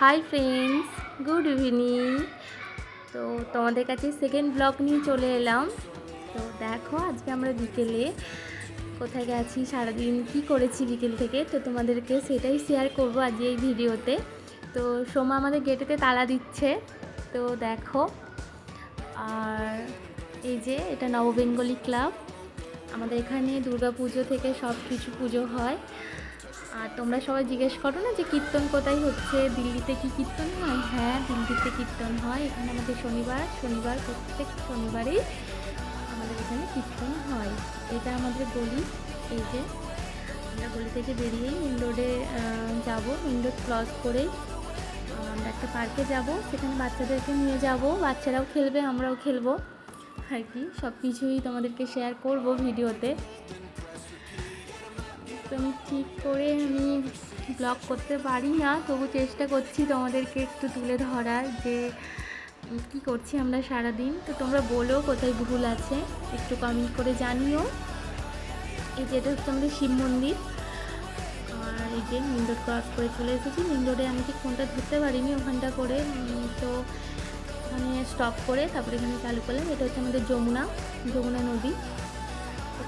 Hi friends, good evening. তো তোমাদের কাছে সেকেন্ড ব্লগ নিয়ে চলে এলাম। তো দেখো আজকে আমরা বিকেলে কোথায় গেছি, সারাদিন কি করেছি বিকেল থেকে, তো তোমাদেরকে সেটাই শেয়ার করবো আজ এই ভিডিওতে। তো সোমা আমাদের গেটেতে তালা দিচ্ছে, তো দেখো। আর এই যে এটা নববেঙ্গলি ক্লাব, আমাদের এখানে দুর্গা পুজো থেকে সব কিছু পুজো হয়। আর তোমরা সবাই জিজ্ঞেস করো না যে কীর্তন কোথায় হচ্ছে, দিল্লিতে কি কীর্তন হয়? হ্যাঁ, দিল্লিতে কীর্তন হয়। এখানে আমাদের শনিবার প্রত্যেক শনিবারেই আমাদের এখানে কীর্তন হয়। এটা আমাদের গলি। এই যে আমরা গলি থেকে বেরিয়েই মেন রোডে যাবো, মেন রোড ক্রস করেই আমরা একটা পার্কে যাব, সেখানে বাচ্চাদেরকে নিয়ে যাব, বাচ্চারাও খেলবে, আমরাও খেলবো আর কি। সব কিছুই তোমাদেরকে শেয়ার করব ভিডিওতে। একদম ঠিক করে আমি ব্লগ করতে পারি না, তবু চেষ্টা করছি তোমাদেরকে একটু তুলে ধরার যে কী করছি আমরা সারাদিন। তো তোমরা বলো কোথায় ভুল আছে, একটু কমেন্ট করে জানিও। এই যে এটা হচ্ছে আমাদের শিব মন্দির। আর এই যে মেন রোড ক্রস করে চলে এসেছি। মেন রোডে আমি ঠিক ফোনটা ধরতে পারিনি ওখানটা করে, তো ওখানে স্টপ করে তারপরে এখানে চালু করলাম। এটা হচ্ছে আমাদের যমুনা নদী।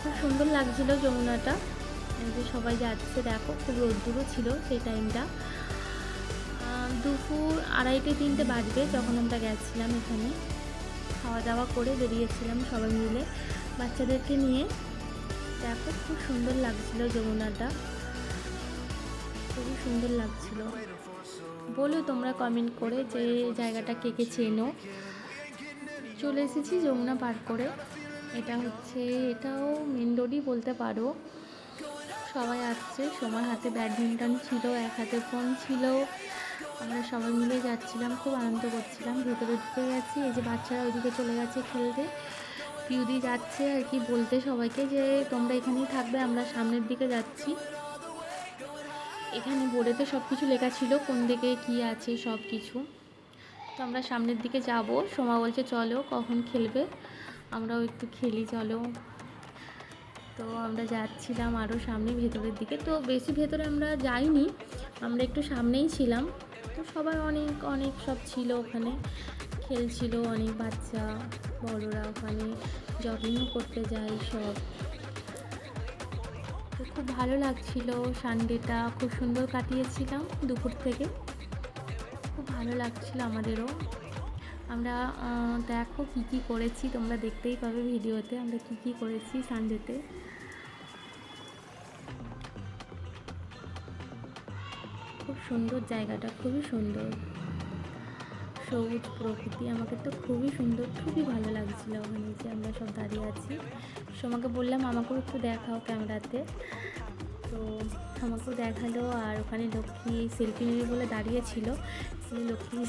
খুব সুন্দর লাগছিলো যমুনাটা। এই যে সবাই যাচ্ছে, দেখো খুব রোদ্দুরও ছিল সেই টাইমটা। দুপুর 2:30-3টে বাজবে যখন আমরা গেছিলাম। এখানে খাওয়া দাওয়া করে বেরিয়েছিলাম সবাই মিলে বাচ্চাদেরকে নিয়ে। দেখো খুব সুন্দর লাগছিল যমুনাটা, খুবই সুন্দর লাগছিল। বলো তোমরা কমেন্ট করে যে জায়গাটা কে কে চেনো। চলে এসেছি যমুনা পার করে। এটাও মেন রোডই বলতে পারো। সবাই আসছে, সবার হাতে ব্যাডমিন্টন ছিল, এক হাতে ফোন ছিল। আমরা সবাই মিলে যাচ্ছিলাম, খুব আনন্দ করছিলাম। ভেতরে ঢুকে গেছি, এই যে বাচ্চারা ওইদিকে চলে গেছে খেলতে। পিউদি যাচ্ছে আর কি বলতে সবাইকে যে তোমরা এখানেই থাকবে, আমরা সামনের দিকে যাচ্ছি। এখানে বোর্ডেতে সব কিছু লেখা ছিল কোন দিকে কি আছে সব কিছু। তো আমরা সামনের দিকে যাব। সোমা বলছে চলো কখন খেলবে, আমরাও একটু খেলি চলো। তো আমরা যাচ্ছিলাম আরও সামনে ভেতরের দিকে। তো বেশি ভেতরে আমরা যাইনি, আমরা একটু সামনেই ছিলাম। তো সবাই অনেক সব ছিল ওখানে, খেলছিল অনেক বাচ্চা বড়রা, ওখানে জগিংও করতে যায় সব। তো খুব ভালো লাগছিল, সানডেটা খুব সুন্দর কাটিয়েছিলাম দুপুর থেকে, খুব ভালো লাগছিল আমাদেরও। আমরা দেখো কী করেছি, তোমরা দেখতেই পাবে ভিডিওতে আমরা কী করেছি সানডেতে। খুব সুন্দর জায়গাটা, খুবই সুন্দর সবুজ প্রকৃতি, আমাকে তো খুবই সুন্দর, খুবই ভালো লাগছিল ওখানে যে আমরা সব দাঁড়িয়ে আছি। সোমাকে বললাম আমাকেও একটু দেখাও ক্যামেরাতে, তো আমাকেও দেখালো। আর ওখানে লক্ষ্মী সেলফি নেবে বলে দাঁড়িয়েছিল, লক্ষ্মী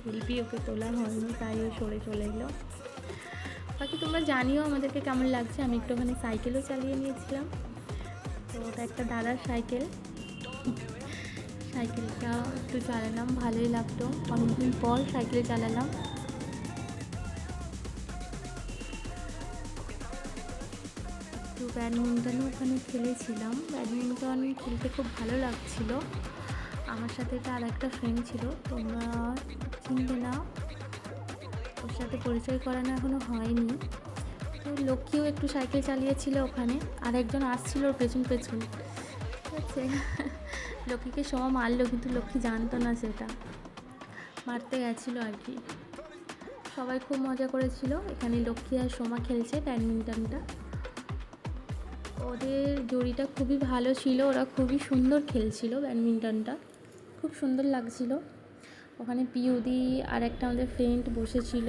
সেলফি ওকে তোলা হয়নি, তাই ও সরে চলে এলো। বাকি তোমরা জানিও আমাদেরকে কেমন লাগছে। আমি একটু ওখানে সাইকেলও চালিয়ে নিয়েছিলাম। তো ওটা একটা দাদার সাইকেলটা একটু চালালাম, ভালোই লাগতো, অনেকদিন পর সাইকেল চালালাম। একটু ব্যাডমিন্টনও ওখানে খেলেছিলাম, ব্যাডমিন্টন খেলতে খুব ভালো লাগছিল। আমার সাথে এটা আর একটা ফ্রেন্ড ছিল, তোমরা চিনবে না, ওর সাথে পরিচয় করানো এখনও হয়নি। তো লক্ষ্মীও একটু সাইকেল চালিয়েছিল ওখানে, আর একজন আসছিল ওর পেছন ঠিক আছে। লক্ষ্মীকে সোমা মারলো, কিন্তু লক্ষ্মী জানতো না সেটা, মারতে গেছিলো আর কি। সবাই খুব মজা করেছিল। এখানে লক্ষ্মী আর সোমা খেলছে ব্যাডমিন্টনটা, ওদের জড়িটা খুবই ভালো ছিল, ওরা খুবই সুন্দর খেলছিল ব্যাডমিন্টনটা, খুব সুন্দর লাগছিল। ওখানে পিউদি আর একটা আমাদের ফ্রেন্ড বসেছিল।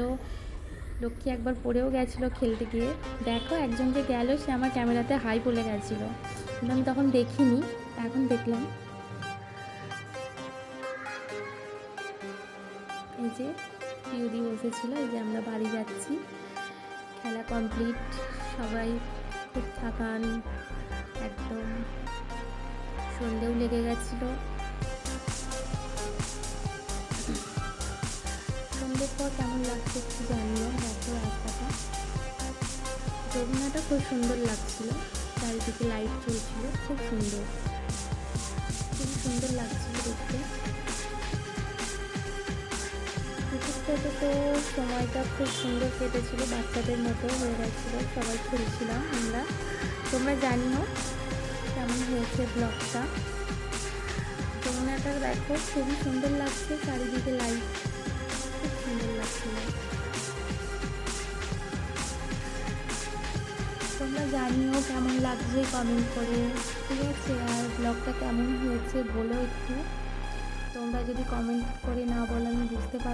লক্ষ্মী একবার পড়েও গেছিলো খেলতে গিয়ে। দেখো একজন যে গেল সে আমার ক্যামেরাতে হাই বলে গেছিলো, কিন্তু আমি তখন দেখিনি, এখন দেখলাম। এই যে পিউদি বসেছিল, এই যে আমরা বাড়ি যাচ্ছি, খেলা কমপ্লিট, সবাই খুব থাকান, একদম সন্ধেও লেগে গেছিলো। সন্ধ্যের পর কেমন লাগছে একটু জানিও। দেখো রাস্তাটা, যমুনাটা খুব সুন্দর লাগছিল, চারিদিকে লাইট চলছিল, খুব সুন্দর লাগছিল দেখতে। সাথে তো সময়টা খুব সুন্দর কেটেছিল, বাচ্চাদের মতো হয়ে গেছিলো, সবাই খেলছিলাম আমরা। তোমরা জানিও কেমন হয়েছে ব্লগটা। যমুনাটা দেখো খুবই সুন্দর লাগছে, চারিদিকে লাইট, খুব সুন্দর লাগছিল। তোমরা জানিও কেমন লাগছে কমেন্ট করে, ঠিক আছে? আর ব্লগটা কেমন হয়েছে বলো একটু। তোমরা যদি কমেন্ট করে না বলো আমি বুঝতে পারবো